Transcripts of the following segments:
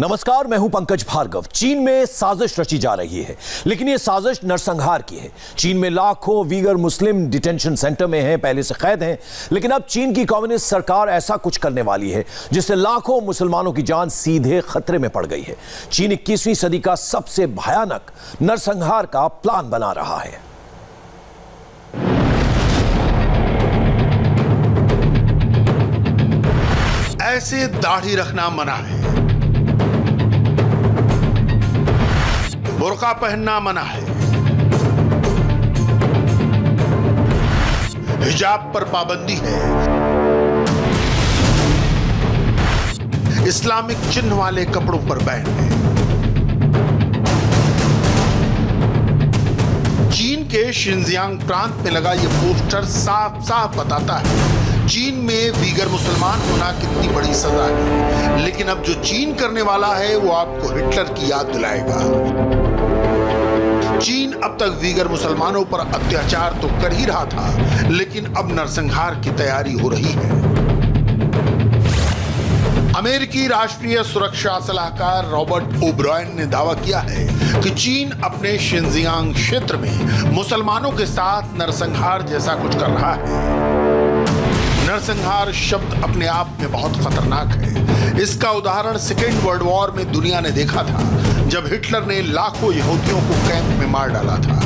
नमस्कार, मैं हूं पंकज भार्गव। चीन में साजिश रची जा रही है, लेकिन यह साजिश नरसंहार की है। चीन में लाखों वीगर मुस्लिम डिटेंशन सेंटर में हैं, पहले से कैद हैं, लेकिन अब चीन की कम्युनिस्ट सरकार ऐसा कुछ करने वाली है जिससे लाखों मुसलमानों की जान सीधे खतरे में पड़ गई है। चीन 21वीं सदी का सबसे भयानक नरसंहार का प्लान बना रहा है। ऐसे दाढ़ी रखना मना है, बुर्का पहनना मना है, हिजाब पर पाबंदी है, इस्लामिक चिन्ह वाले कपड़ों पर बैन है। चीन के शिनजियांग प्रांत में लगा यह पोस्टर साफ साफ बताता है चीन में वीगर मुसलमान होना कितनी बड़ी सजा है। लेकिन अब जो चीन करने वाला है वो आपको हिटलर की याद दिलाएगा। चीन अब तक वीगर मुसलमानों पर अत्याचार तो कर ही रहा था, लेकिन अब नरसंहार की तैयारी हो रही है। अमेरिकी राष्ट्रीय सुरक्षा सलाहकार रॉबर्ट ओब्रायन ने दावा किया है कि चीन अपने शिनजियांग क्षेत्र में मुसलमानों के साथ नरसंहार जैसा कुछ कर रहा है। नरसंहार शब्द अपने आप में बहुत खतरनाक है। इसका उदाहरण सेकेंड वर्ल्ड वॉर में दुनिया ने देखा था, जब हिटलर ने लाखों यहूदियों को कैंप में मार डाला था।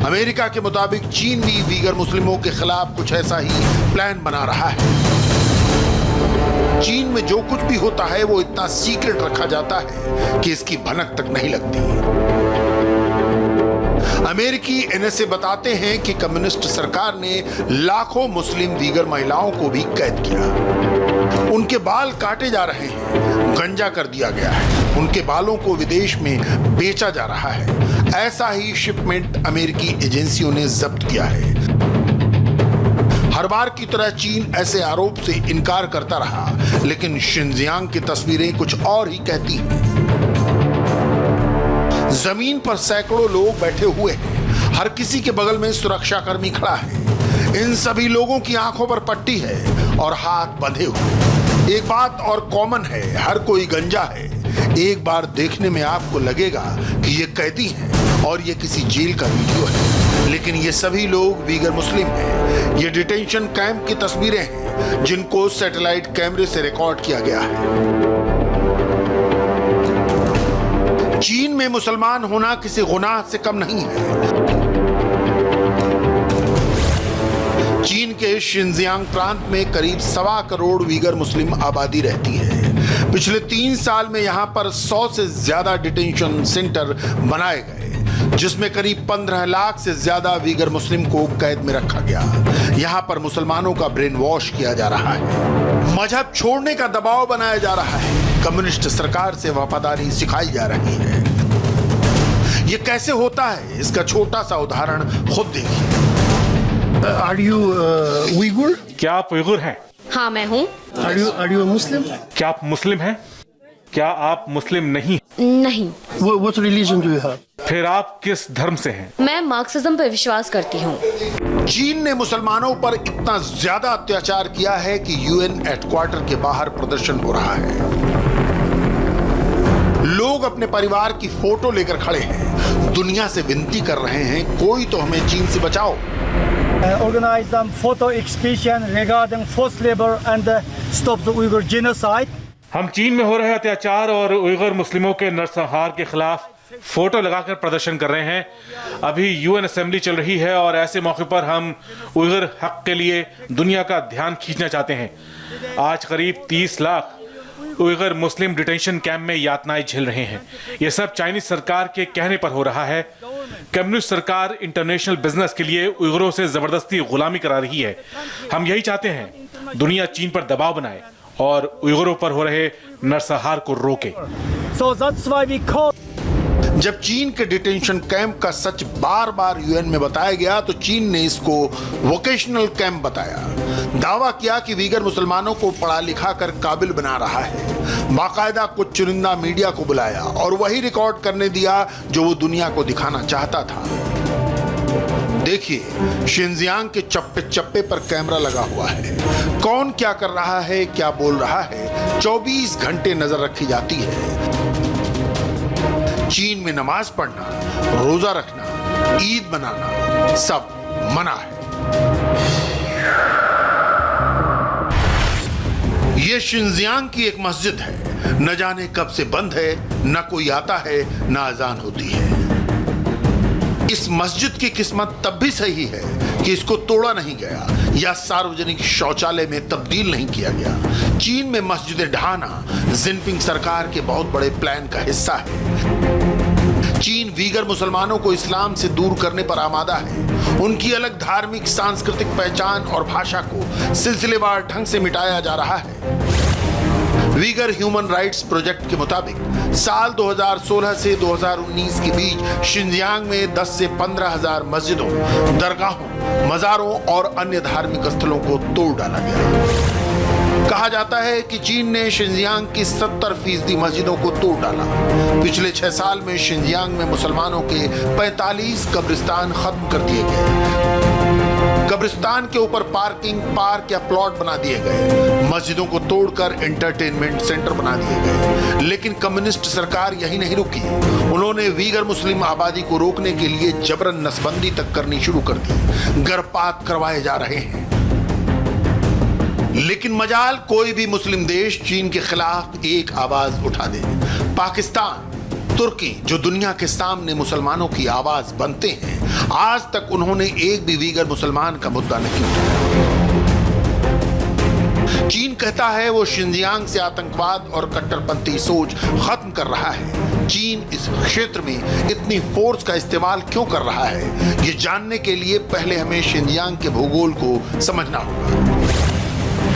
अमेरिका के मुताबिक चीन भी वीगर मुस्लिमों के खिलाफ कुछ ऐसा ही प्लान बना रहा है। चीन में जो कुछ भी होता है वो इतना सीक्रेट रखा जाता है कि इसकी भनक तक नहीं लगती। अमेरिकी एनएसए बताते हैं कि कम्युनिस्ट सरकार ने लाखों मुस्लिम वीगर महिलाओं को भी कैद किया। उनके बाल काटे जा रहे हैं, गंजा कर दिया गया है, उनके बालों को विदेश में बेचा जा रहा है। ऐसा ही शिपमेंट अमेरिकी एजेंसियों ने जब्त किया है। हर बार की तरह चीन ऐसे आरोप से इनकार करता रहा, लेकिन शिनजियांग की तस्वीरें कुछ और ही कहती हैं। जमीन पर सैकड़ों लोग बैठे हुए हैं, हर किसी के बगल में सुरक्षाकर्मी खड़ा है। इन सभी लोगों की आंखों पर पट्टी है और हाथ बंधे हुए। एक बात और कॉमन है, हर कोई गंजा है। एक बार देखने में आपको लगेगा कि ये कैदी है और ये किसी जेल का वीडियो है, लेकिन ये सभी लोग वीगर मुस्लिम हैं। ये डिटेंशन कैंप की तस्वीरें हैं जिनको सैटेलाइट कैमरे से रिकॉर्ड किया गया है। चीन में मुसलमान होना किसी गुनाह से कम नहीं है। चीन के शिनजियांग प्रांत में करीब 1.25 करोड़ वीगर मुस्लिम आबादी रहती है। पिछले 3 साल में यहां पर 100 से ज्यादा डिटेंशन सेंटर बनाए गए, जिसमें करीब 15 लाख से ज्यादा वीगर मुस्लिम को कैद में रखा गया। यहां पर मुसलमानों का ब्रेन वॉश किया जा रहा है, मजहब छोड़ने का दबाव बनाया जा रहा है, कम्युनिस्ट सरकार से वफादारी सिखाई जा रही है। ये कैसे होता है, इसका छोटा सा उदाहरण खुद देखिए। Are you Uyghur? क्या आप उइगुर हैं? हाँ, मैं हूँ। Are you a Muslim? क्या आप मुस्लिम हैं? क्या आप मुस्लिम नहीं? नहीं। What religion do you have? फिर आप किस धर्म से हैं? मैं मार्क्सिज्म पर विश्वास करती हूँ। चीन ने मुसलमानों पर इतना ज्यादा अत्याचार किया है कि यूएन हेडक्वार्टर के बाहर प्रदर्शन हो रहा है। लोग अपने परिवार की फोटो लेकर खड़े हैं, दुनिया से विनती कर रहे हैं, कोई तो हमें चीन से बचाओ। Organize some photo exhibition regarding forced labor and stop the Uyghur genocide. हम चीन में हो रहे अत्याचार और उइगर मुस्लिमों के नरसंहार के खिलाफ फोटो लगाकर प्रदर्शन कर रहे हैं। अभी यूएन असेंबली चल रही है और ऐसे मौके पर हम उइगर हक के लिए दुनिया का ध्यान खींचना चाहते हैं। आज करीब 30 लाख उइगर मुस्लिम डिटेंशन कैंप में यातनाएं झेल रहे हैं। यह सब चाइनीज सरकार के कहने पर हो रहा है। कम्युनिस्ट सरकार इंटरनेशनल बिजनेस के लिए उइगरों से जबरदस्ती गुलामी करा रही है। हम यही चाहते हैं दुनिया चीन पर दबाव बनाए और उइगरों पर हो रहे नरसंहार को रोके। So that's why we call. जब चीन के डिटेंशन कैंप का सच बार बार यूएन में बताया गया तो चीन ने इसको वोकेशनल कैंप बताया। दावा किया कि वीगर मुसलमानों को पढ़ा लिखा कर काबिल बना रहा है। बाकायदा कुछ चुनिंदा मीडिया को बुलाया और वही रिकॉर्ड करने दिया जो वो दुनिया को दिखाना चाहता था। देखिए, शिनजियांग के चप्पे चप्पे पर कैमरा लगा हुआ है। कौन क्या कर रहा है, क्या बोल रहा है, 24 घंटे नजर रखी जाती है। चीन में नमाज पढ़ना, रोजा रखना, ईद मनाना सब मना है। ये शिनजियांग की एक मस्जिद है। न जाने कब से बंद है, न कोई आता है, न अजान होती है। इस मस्जिद की किस्मत तब भी सही है कि इसको तोड़ा नहीं गया या सार्वजनिक शौचालय में तब्दील नहीं किया गया। चीन में मस्जिदें ढहाना जिनपिंग सरकार के बहुत बड़े प्लान का हिस्सा है। चीन वीगर मुसलमानों को इस्लाम से दूर करने पर आमादा है। उनकी अलग धार्मिक सांस्कृतिक पहचान और भाषा को सिलसिलेवार ढंग से मिटाया जा रहा है। वीगर ह्यूमन राइट्स प्रोजेक्ट के मुताबिक साल 2016 से 2019 के बीच शिनजियांग में 10 से 15,000 मस्जिदों, दरगाहों, मज़ारों और अन्य धार्मिक स्थलों को तोड़ डाला गया। कहा जाता है कि चीन ने शिनजियांग की 70% मस्जिदों को तोड़ डाला। पिछले 6 साल में शिनजियांग में मुसलमानों के 45 कब्रिस्तान खत्म कर दिए गए। कब्रिस्तान के ऊपर पार्किंग, पार्क या प्लॉट बना दिए गए। मस्जिदों को तोड़कर एंटरटेनमेंट सेंटर बना दिए गए। लेकिन कम्युनिस्ट सरकार यही नहीं रुकी। उन्होंने वीगर मुस्लिम आबादी को रोकने के लिए जबरन नसबंदी तक करनी शुरू कर दी। गर्भपात करवाए जा रहे हैं। लेकिन मजाल कोई भी मुस्लिम देश चीन के खिलाफ एक आवाज उठा दे। पाकिस्तान, तुर्की, जो दुनिया के सामने मुसलमानों की आवाज बनते हैं, आज तक उन्होंने एक भी वीगर मुसलमान का मुद्दा नहीं उठाया। चीन कहता है वो शिनजियांग से आतंकवाद और कट्टरपंथी सोच खत्म कर रहा है। चीन इस क्षेत्र में इतनी फोर्स का इस्तेमाल क्यों कर रहा है, ये जानने के लिए पहले हमें शिनजियांग के भूगोल को समझना होगा।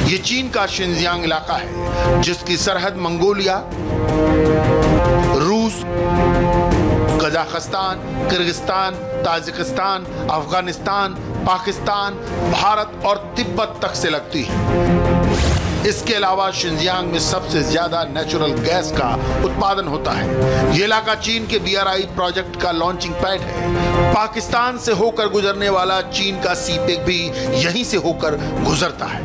ये चीन का शिनजियांग इलाका है जिसकी सरहद मंगोलिया, रूस, Kazakhstan, Kyrgyzstan, Tajikistan, Afghanistan, Pakistan, Bharat और तिब्बत तक से लगती है। इसके अलावा शिनजियांग में सबसे ज्यादा नेचुरल गैस का उत्पादन होता है। ये इलाका चीन के BRI प्रोजेक्ट का लॉन्चिंग पैड है। पाकिस्तान से होकर गुजरने वाला चीन का सीपेक भी यहीं से होकर गुजरता है।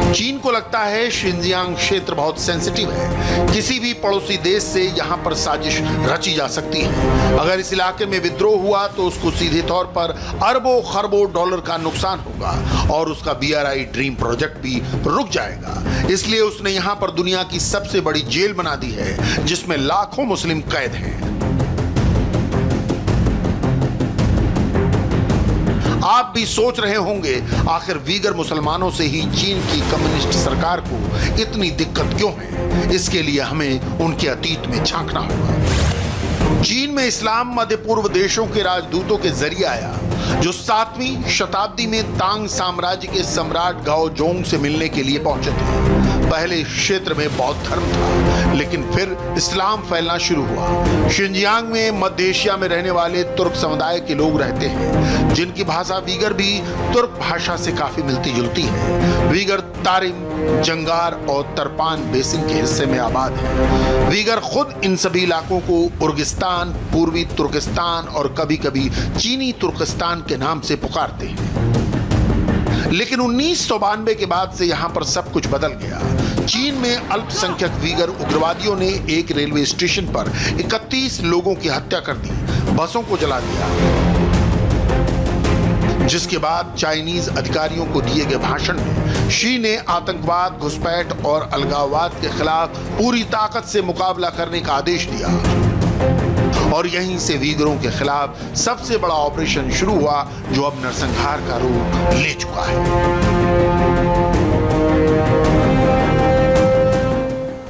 चीन को लगता है शिनजियांग क्षेत्र बहुत सेंसिटिव है। किसी भी पड़ोसी देश से यहाँ पर साजिश रची जा सकती है। अगर इस इलाके में विद्रोह हुआ तो उसको सीधे तौर पर अरबों खरबों डॉलर का नुकसान होगा और उसका BRI ड्रीम प्रोजेक्ट भी रुक जाएगा। इसलिए उसने यहाँ पर दुनिया की सबसे बड़ी जेल बना दी है जिसमें लाखों मुस्लिम कैद हैं। आप भी सोच रहे होंगे आखिर वीगर मुसलमानों से ही चीन की कम्युनिस्ट सरकार को इतनी दिक्कत क्यों है। इसके लिए हमें उनके अतीत में झांकना होगा। चीन में इस्लाम मध्य पूर्व देशों के राजदूतों के जरिए आया, जो 7वीं शताब्दी में तांग साम्राज्य के सम्राट गाओ जोंग से मिलने के लिए पहुंचे थे। पहले क्षेत्र में बौद्ध धर्म था, लेकिन फिर इस्लाम फैलना शुरू हुआ। शिनजियांग में मध्य एशिया में रहने वाले तुर्क समुदाय के लोग रहते हैं, जिनकी भाषा वीगर भी तुर्क भाषा से काफी मिलती जुलती है। वीगर तारिम, जंगार और तरपान बेसिन के हिस्से में आबाद है। वीगर खुद इन सभी इलाकों को उर्गिस्तान, पूर्वी तुर्किस्तान और कभी कभी चीनी तुर्किस्तान के नाम से पुकारते हैं। लेकिन 1992 के बाद से यहां पर सब कुछ बदल गया। चीन में अल्पसंख्यक वीगर उग्रवादियों ने एक रेलवे स्टेशन पर 31 लोगों की हत्या कर दी, बसों को जला दिया, जिसके बाद चाइनीज अधिकारियों को दिए गए भाषण में शी ने आतंकवाद, घुसपैठ और अलगाववाद के खिलाफ पूरी ताकत से मुकाबला करने का आदेश दिया। और यहीं से वीगरों के खिलाफ सबसे बड़ा ऑपरेशन शुरू हुआ, जो अब नरसंहार का रूप ले चुका है।